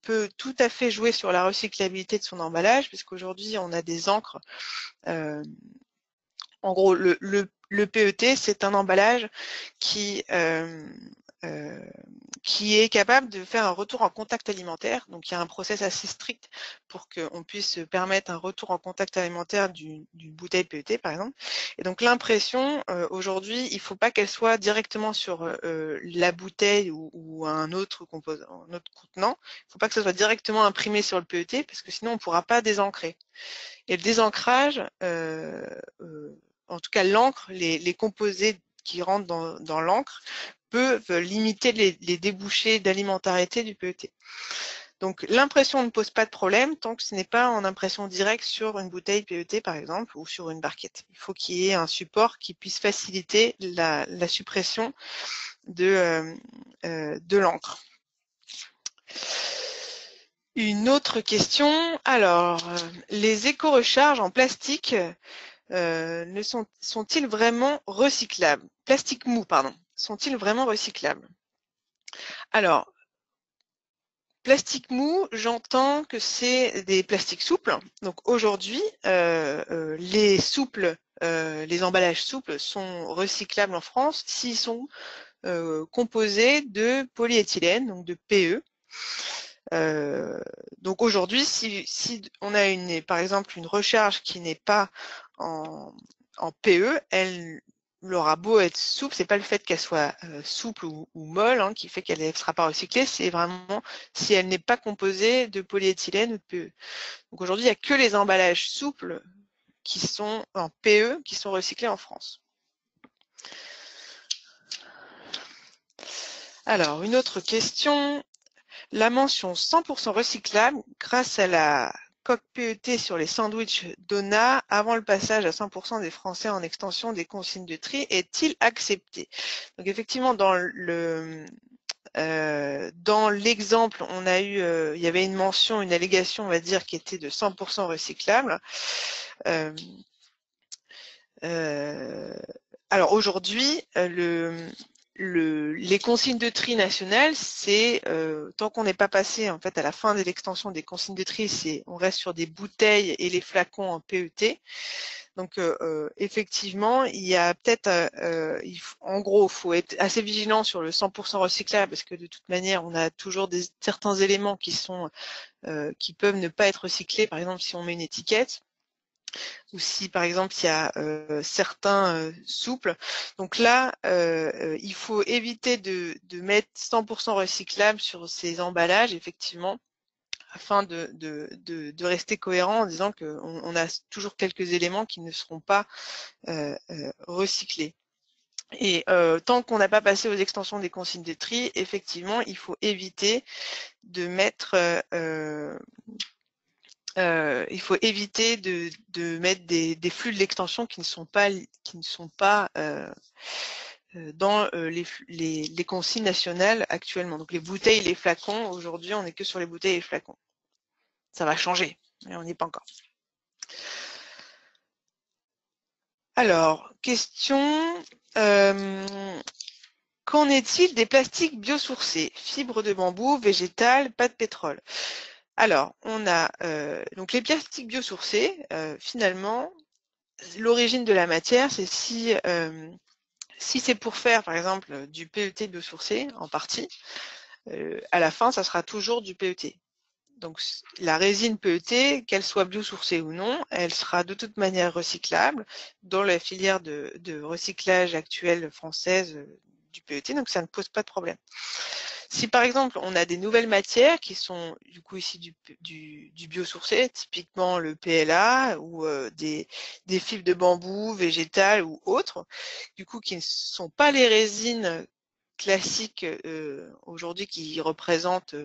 peut tout à fait jouer sur la recyclabilité de son emballage, puisqu'aujourd'hui on a des encres. En gros, Le PET, c'est un emballage qui est capable de faire un retour en contact alimentaire. Donc, il y a un process assez strict pour qu'on puisse permettre un retour en contact alimentaire d'une bouteille PET, par exemple. Et donc, l'impression, aujourd'hui, il ne faut pas qu'elle soit directement sur la bouteille ou un autre composant, un autre contenant. Il ne faut pas que ça soit directement imprimé sur le PET parce que sinon, on ne pourra pas désancrer. Et le désancrage, en tout cas l'encre, les composés qui rentrent dans l'encre peuvent limiter les débouchés d'alimentarité du PET. Donc l'impression ne pose pas de problème tant que ce n'est pas en impression directe sur une bouteille PET par exemple ou sur une barquette. Il faut qu'il y ait un support qui puisse faciliter la suppression de l'encre. Une autre question, alors les éco-recharges en plastique sont-ils vraiment recyclables? Plastique mou, pardon. Sont-ils vraiment recyclables? Alors, plastique mou, j'entends que c'est des plastiques souples. Donc aujourd'hui, les souples, les emballages souples sont recyclables en France s'ils sont composés de polyéthylène, donc de PE. Donc aujourd'hui, si on a par exemple une recharge qui n'est pas en PE, elle aura beau être souple, c'est pas le fait qu'elle soit souple ou molle qui fait qu'elle ne sera pas recyclée, c'est vraiment si elle n'est pas composée de polyéthylène ou de PE. Donc aujourd'hui, il n'y a que les emballages souples qui sont en PE qui sont recyclés en France. Alors, une autre question. La mention 100% recyclable grâce à la coque PET sur les sandwichs Dona avant le passage à 100% des Français en extension des consignes de tri est-il accepté? Donc effectivement, dans l'exemple, on a eu, il y avait une mention, une allégation, on va dire, qui était de 100% recyclable. Alors aujourd'hui, les consignes de tri nationales, c'est tant qu'on n'est pas passé en fait à la fin de l'extension des consignes de tri, on reste sur des bouteilles et les flacons en PET. Donc effectivement, il y a peut-être, en gros, il faut être assez vigilant sur le 100% recyclable parce que de toute manière, on a toujours certains éléments qui peuvent ne pas être recyclés. Par exemple, si on met une étiquette, ou si par exemple il y a certains souples. Donc là, il faut éviter de mettre 100% recyclable sur ces emballages, effectivement, afin de rester cohérent en disant qu'on a toujours quelques éléments qui ne seront pas recyclés. Et tant qu'on n'a pas passé aux extensions des consignes de tri, effectivement, il faut éviter de mettre mettre des flux de l'extension qui ne sont pas dans les consignes nationales actuellement. Donc les bouteilles et les flacons, aujourd'hui on n'est que sur les bouteilles et les flacons. Ça va changer, mais on n'y est pas encore. Alors, question, qu'en est-il des plastiques biosourcés? Fibres de bambou, végétales, pas de pétrole. Alors, on a donc les plastiques biosourcés, finalement, l'origine de la matière, c'est si c'est pour faire, par exemple, du PET biosourcé, en partie, à la fin, ça sera toujours du PET. Donc, la résine PET, qu'elle soit biosourcée ou non, elle sera de toute manière recyclable dans la filière de recyclage actuelle française du PET, donc ça ne pose pas de problème. Si par exemple on a des nouvelles matières qui sont du coup ici du biosourcé, typiquement le PLA ou des fibres de bambou, végétales ou autres, du coup qui ne sont pas les résines classiques aujourd'hui qui représentent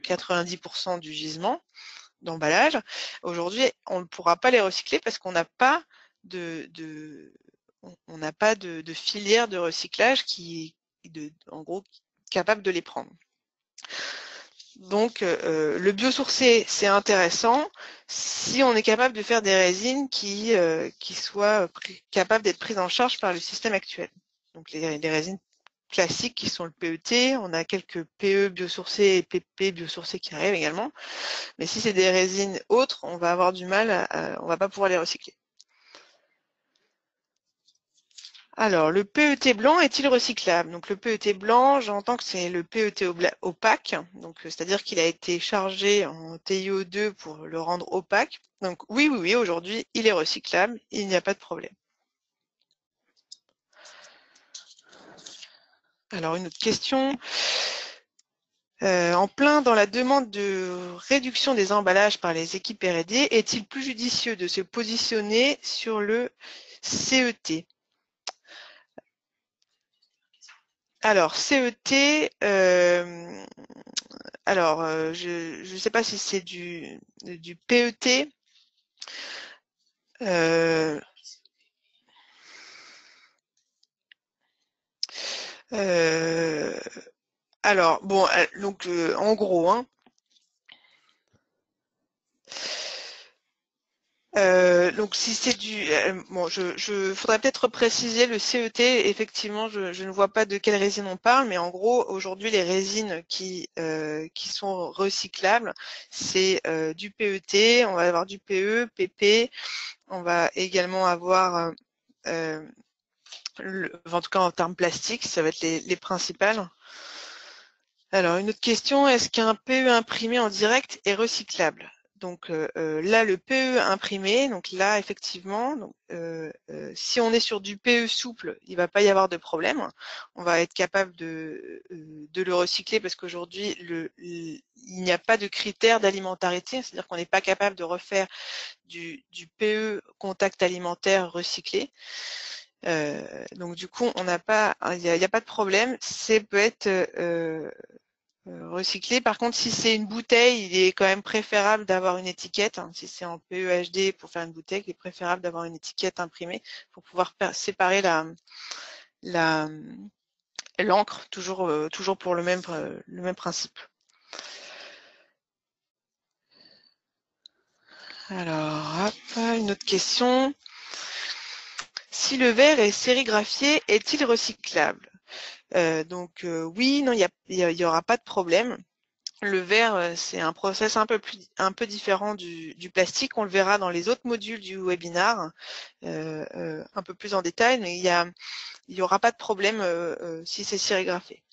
90% du gisement d'emballage, aujourd'hui on ne pourra pas les recycler parce qu'on n'a pas de filière de recyclage en gros capable de les prendre. Donc le biosourcé c'est intéressant si on est capable de faire des résines qui soient capables d'être prises en charge par le système actuel. Donc les résines classiques qui sont le PET, on a quelques PE biosourcés et PP biosourcés qui arrivent également, mais si c'est des résines autres, on va avoir du mal, on va pas pouvoir les recycler. Alors, le PET blanc est-il recyclable? Donc, le PET blanc, j'entends que c'est le PET opaque, donc c'est-à-dire qu'il a été chargé en TiO2 pour le rendre opaque. Donc, oui, oui, oui, aujourd'hui, il est recyclable, il n'y a pas de problème. Alors, une autre question. En plein dans la demande de réduction des emballages par les équipes R&D, est-il plus judicieux de se positionner sur le CET? Alors, CET, je ne sais pas si c'est du PET. Euh, euh, alors, bon, donc en gros, hein, donc si c'est du, bon, faudrait peut-être préciser le CET. Effectivement, je ne vois pas de quelle résine on parle, mais en gros, aujourd'hui, les résines qui sont recyclables, c'est du PET. On va avoir du PE, PP. On va également avoir, en tout cas en termes plastiques, ça va être les principales. Alors, une autre question, est-ce qu'un PE imprimé en direct est recyclable? Donc là, le PE imprimé, donc là, effectivement, donc, si on est sur du PE souple, il ne va pas y avoir de problème. On va être capable de le recycler parce qu'aujourd'hui, il n'y a pas de critère d'alimentarité, c'est-à-dire qu'on n'est pas capable de refaire du PE contact alimentaire recyclé. Donc du coup, on n'a pas, il n'y a pas de problème. C'est peut être recyclé. Par contre, si c'est une bouteille, il est quand même préférable d'avoir une étiquette. Hein. Si c'est en PEHD pour faire une bouteille, il est préférable d'avoir une étiquette imprimée pour pouvoir séparer l'encre, toujours pour le même principe. Alors, hop, une autre question. Si le verre est sérigraphié, est-il recyclable? Donc oui, non, il y aura pas de problème. Le verre, c'est un process un peu différent du plastique. On le verra dans les autres modules du webinar, un peu plus en détail, mais il y aura pas de problème si c'est sérigraphé.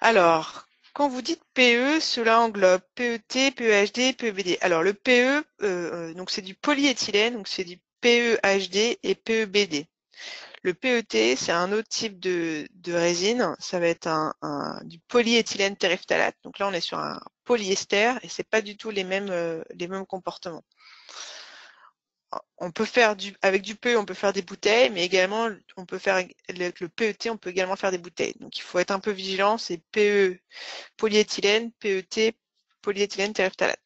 Alors, quand vous dites PE, cela englobe PET, PEHD, PEBD. Alors le PE, donc c'est du polyéthylène, donc c'est du PEHD et PEBD. Le PET, c'est un autre type de résine. Ça va être du polyéthylène terephthalate. Donc là, on est sur un polyester et c'est pas du tout les mêmes comportements. On peut faire avec du PE, on peut faire des bouteilles, mais également, on peut faire avec le PET, on peut également faire des bouteilles. Donc il faut être un peu vigilant. C'est PE, polyéthylène, PET, polyéthylène terephthalate.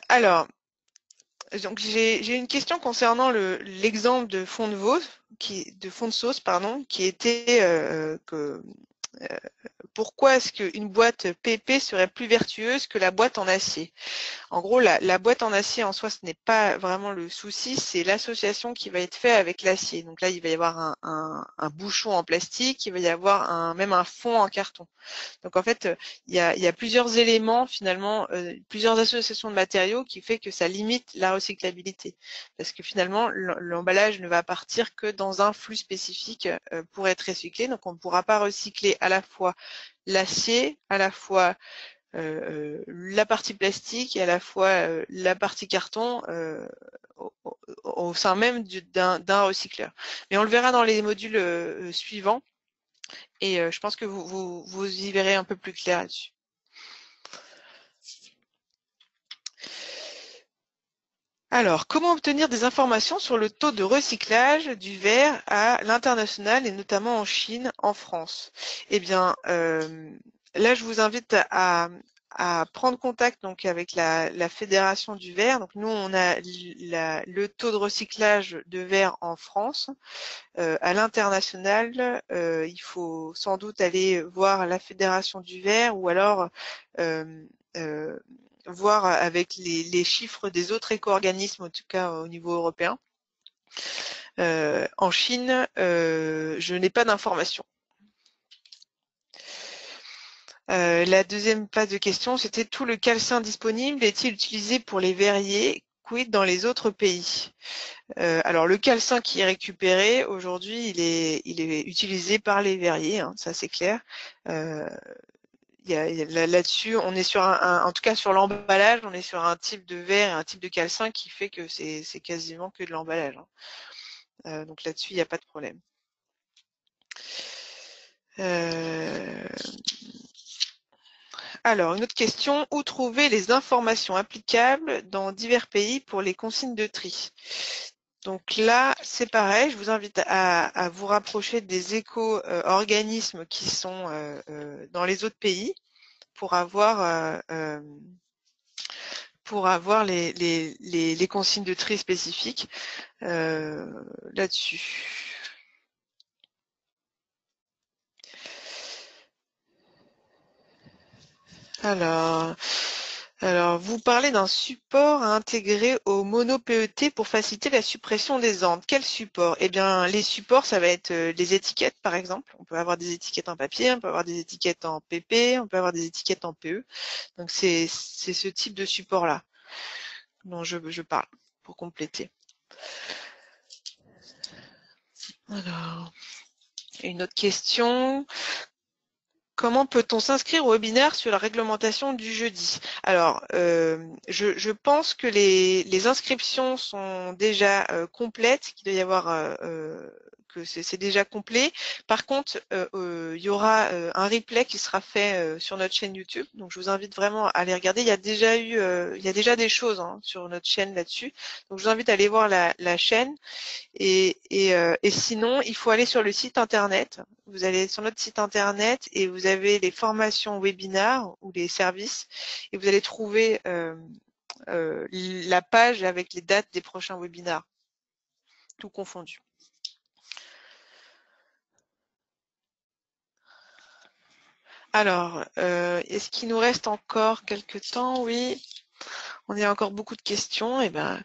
Alors, donc j'ai une question concernant l'exemple de fond de sauce, pardon, qui était pourquoi est-ce qu'une boîte PP serait plus vertueuse que la boîte en acier? En gros, la boîte en acier en soi, ce n'est pas vraiment le souci, c'est l'association qui va être faite avec l'acier. Donc là, il va y avoir un bouchon en plastique, il va y avoir même un fond en carton. Donc en fait, il y a plusieurs éléments finalement, plusieurs associations de matériaux qui fait que ça limite la recyclabilité. Parce que finalement, l'emballage ne va partir que dans un flux spécifique pour être recyclé. Donc on ne pourra pas recycler à la fois l'acier, à la fois la partie plastique et à la fois la partie carton au sein même d'un recycleur. Mais on le verra dans les modules suivants et je pense que vous y verrez un peu plus clair là-dessus. Alors, comment obtenir des informations sur le taux de recyclage du verre à l'international et notamment en Chine, en France? Eh bien, là, je vous invite à prendre contact donc avec la Fédération du verre. Donc nous, on a le taux de recyclage de verre en France. À l'international, il faut sans doute aller voir la Fédération du verre ou alors euh, euh, voir avec les chiffres des autres éco-organismes, en tout cas au niveau européen. En Chine, je n'ai pas d'informations. La deuxième phase de question, c'était tout le calcin disponible est-il utilisé pour les verriers? Quid dans les autres pays? Alors le calcin qui est récupéré aujourd'hui, il est utilisé par les verriers, hein, ça c'est clair. Là-dessus, on est sur en tout cas sur l'emballage, on est sur un type de verre et un type de calcin qui fait que c'est quasiment que de l'emballage. Hein. Donc là-dessus, il n'y a pas de problème. Alors, une autre question, où trouver les informations applicables dans divers pays pour les consignes de tri? Donc là, c'est pareil, je vous invite à vous rapprocher des éco-organismes qui sont dans les autres pays pour avoir les consignes de tri spécifiques là-dessus. Alors, vous parlez d'un support à intégrer au mono PET pour faciliter la suppression des ordres. Quel support? Eh bien, les supports, ça va être les étiquettes, par exemple. On peut avoir des étiquettes en papier, on peut avoir des étiquettes en PP, on peut avoir des étiquettes en PE. Donc, c'est ce type de support-là dont je parle pour compléter. Alors, une autre question. Comment peut-on s'inscrire au webinaire sur la réglementation du jeudi? Alors, je pense que les inscriptions sont déjà complètes, qu'il doit y avoir que c'est déjà complet. Par contre, il y aura un replay qui sera fait sur notre chaîne YouTube. Donc, je vous invite vraiment à aller regarder. Il y a déjà des choses hein, sur notre chaîne là-dessus. Donc, je vous invite à aller voir la chaîne. Et sinon, il faut aller sur le site internet. Vous allez sur notre site internet et vous avez les formations webinaires ou les services et vous allez trouver la page avec les dates des prochains webinaires, tout confondu. Alors, est-ce qu'il nous reste encore quelques temps? Oui, on a encore beaucoup de questions. Et ben,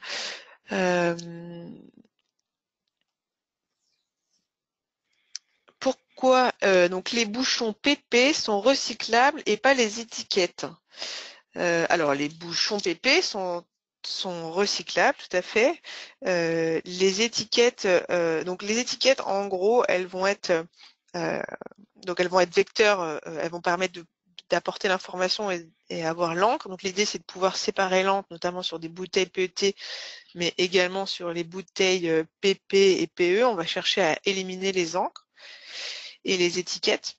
pourquoi donc les bouchons PP sont recyclables et pas les étiquettes? Alors les bouchons PP sont recyclables, tout à fait. Les étiquettes, donc les étiquettes, en gros, elles vont être vecteurs, elles vont permettre d'apporter l'information et avoir l'encre. Donc l'idée, c'est de pouvoir séparer l'encre, notamment sur des bouteilles PET, mais également sur les bouteilles PP et PE. On va chercher à éliminer les encres et les étiquettes.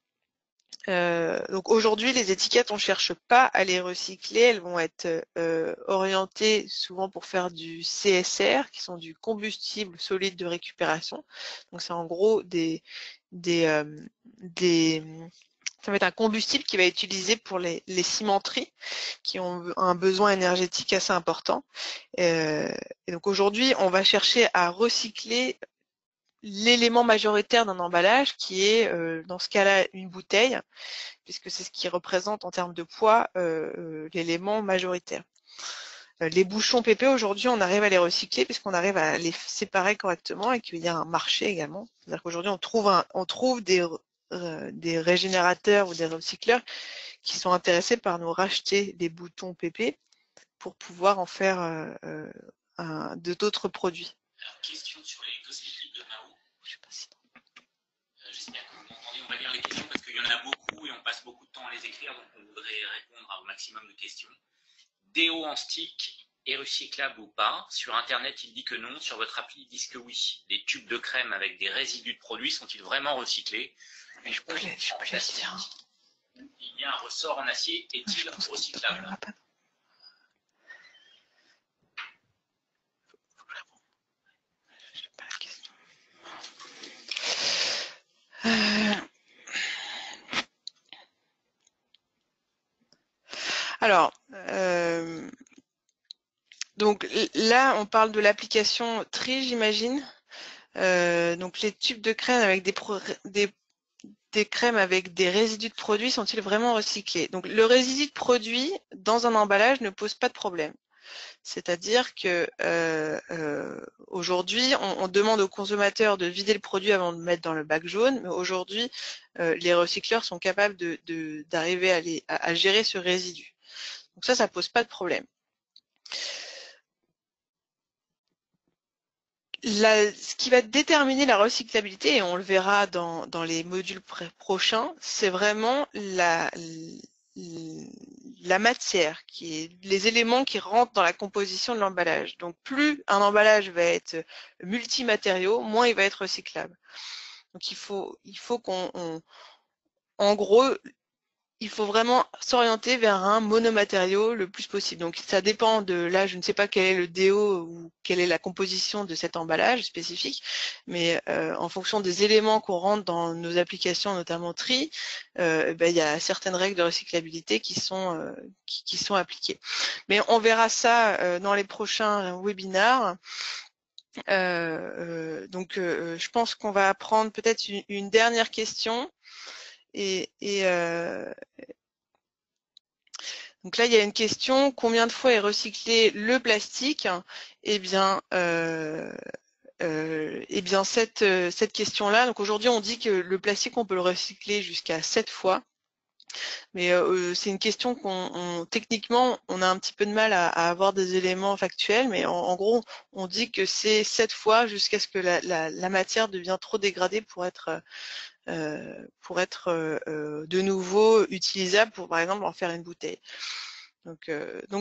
Donc aujourd'hui, les étiquettes, on ne cherche pas à les recycler, elles vont être orientées souvent pour faire du CSR, qui sont du combustible solide de récupération. Donc c'est en gros ça va être un combustible qui va être utilisé pour les cimenteries qui ont un besoin énergétique assez important. Et donc aujourd'hui, on va chercher à recycler l'élément majoritaire d'un emballage qui est, dans ce cas-là, une bouteille, puisque c'est ce qui représente en termes de poids l'élément majoritaire. Les bouchons PP, aujourd'hui, on arrive à les recycler puisqu'on arrive à les séparer correctement et qu'il y a un marché également. C'est-à-dire qu'aujourd'hui, on trouve des régénérateurs ou des recycleurs qui sont intéressés par nous racheter des boutons PP pour pouvoir en faire d'autres produits. Alors, question sur les cosmétiques de Mao. Je sais pas si... J'espère que vous m'entendez. On va lire les questions parce qu'il y en a beaucoup et on passe beaucoup de temps à les écrire, donc on voudrait répondre au maximum de questions. Déo en stick est recyclable ou pas? Sur Internet, il dit que non. Sur votre appli, ils disent que oui. Les tubes de crème avec des résidus de produits sont-ils vraiment recyclés? Mais je peux les dire. Il y a un ressort en acier. Est-il recyclable? Alors, donc là, on parle de l'application tri, j'imagine. Donc les tubes de crème avec des crèmes avec des résidus de produits sont-ils vraiment recyclés? Donc le résidu de produit dans un emballage ne pose pas de problème. C'est-à-dire que aujourd'hui, on demande aux consommateurs de vider le produit avant de le mettre dans le bac jaune, mais aujourd'hui, les recycleurs sont capables d'arriver à gérer ce résidu. Donc ça pose pas de problème. Ce qui va déterminer la recyclabilité, et on le verra dans les modules prochains, c'est vraiment la matière, les éléments qui rentrent dans la composition de l'emballage. Donc plus un emballage va être multimatériaux, moins il va être recyclable. Donc il faut en gros, il faut vraiment s'orienter vers un monomatériau le plus possible. Donc ça dépend de, là je ne sais pas quel est le DO ou quelle est la composition de cet emballage spécifique, mais en fonction des éléments qu'on rentre dans nos applications, notamment tri, il y a certaines règles de recyclabilité qui sont appliquées. Mais on verra ça dans les prochains webinaires. Je pense qu'on va prendre peut-être une dernière question. Donc là, il y a une question, combien de fois est recyclé le plastique? Eh bien, cette question-là, donc aujourd'hui, on dit que le plastique, on peut le recycler jusqu'à 7 fois. Mais c'est une question techniquement, on a un petit peu de mal à avoir des éléments factuels, mais en gros, on dit que c'est 7 fois jusqu'à ce que la matière devient trop dégradée pour être de nouveau utilisable pour, par exemple, en faire une bouteille. Donc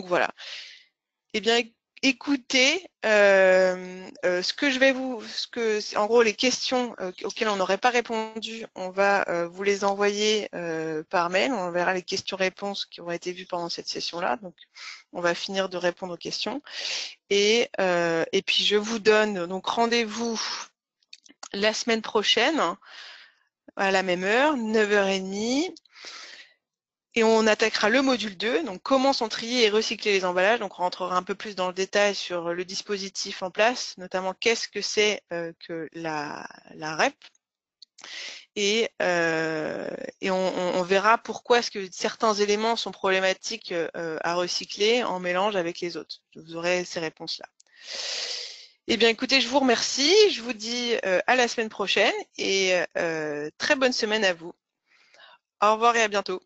voilà. Eh bien, écoutez, en gros, les questions auxquelles on n'aurait pas répondu, on va vous les envoyer par mail. On verra les questions-réponses qui auront été vues pendant cette session-là. Donc, on va finir de répondre aux questions. Et puis, je vous donne donc rendez-vous la semaine prochaine à la même heure, 9h30. Et on attaquera le module 2, donc comment sont triés et recycler les emballages. Donc on rentrera un peu plus dans le détail sur le dispositif en place, notamment qu'est-ce que c'est que la REP. Et on verra pourquoi est-ce que certains éléments sont problématiques à recycler en mélange avec les autres. Vous aurez ces réponses-là. Eh bien écoutez, je vous remercie, je vous dis à la semaine prochaine et très bonne semaine à vous. Au revoir et à bientôt.